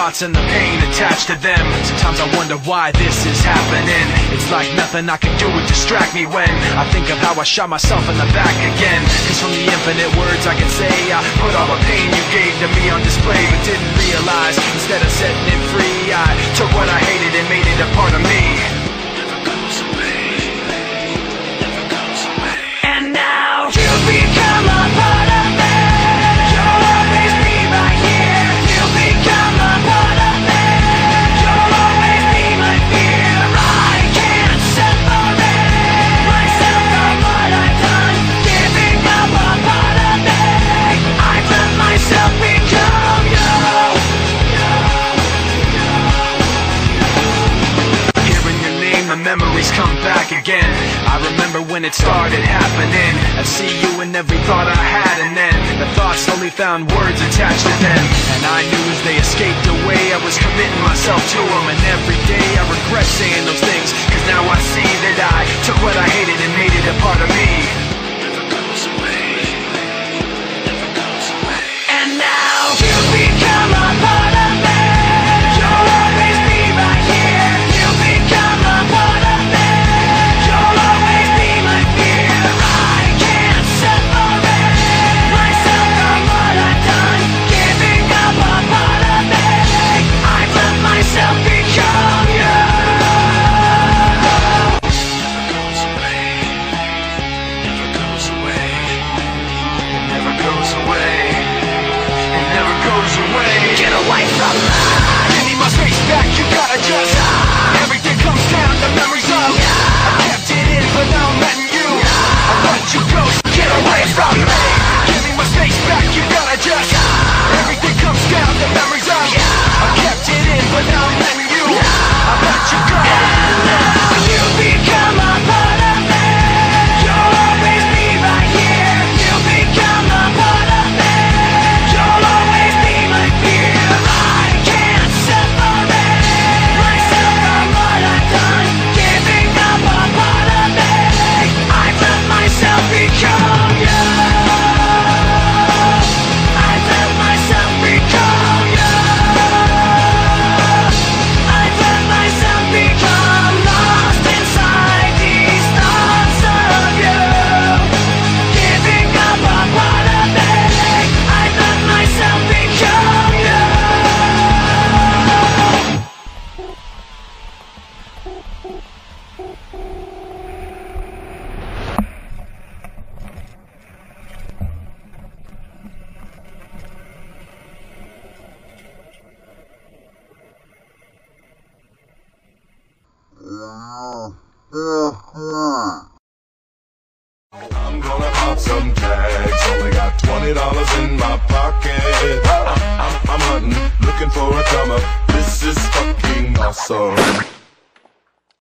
thoughts and the pain attached to them. Sometimes I wonder why this is happening. It's like nothing I can do would distract me when I think of how I shot myself in the back again. Cause from the infinite words I can say, I put all the pain you gave to me on display, but didn't realize instead of setting it free, I took what I hated and made it a part of me. Never goes away, never goes away. And now you become a part of me. You'll always be right here. You become a part of me. You'll always be my fear. I can't separate myself from what I've done. Giving up a part of me. I've let myself become you. Hearing your name, the memories come back again. I remember when it started happening. I'd see you in every thought I had, and then the thoughts slowly found words attached to them. And I knew as they escaped away, I was committing myself to them. And every day I regret saying those things, cause now I see that I took what I hated and made it a part of me. Never goes away, never goes away. And now you become a part of me. You'll always be right here. You become a part of me. You'll always be my fear. I can't separate myself from what I've done. Giving up a part of me. I've let myself become you. Never goes away, never goes away, it never goes away, it never goes away. Get away from me. Give me my space back, you gotta just everything comes down to memories of I kept it in, but now I'm letting you I let you go, so get away from me. Give me my space back, you gotta just everything comes down to memories of I kept it in, but now I'm letting you I let you go. And now you become a part of me. You'll always be right here. You become a part of me. You'll always be my fear. I can't separate myself from what I've done. Giving up a part of me. I've let myself become you. I've let myself become you. I've let myself become lost inside these thoughts of you. Giving up a part of me. I've let myself become you. I'm gonna pop some tags. Only got $20 in my pocket. I'm hunting, looking for a come up. This is fucking awesome.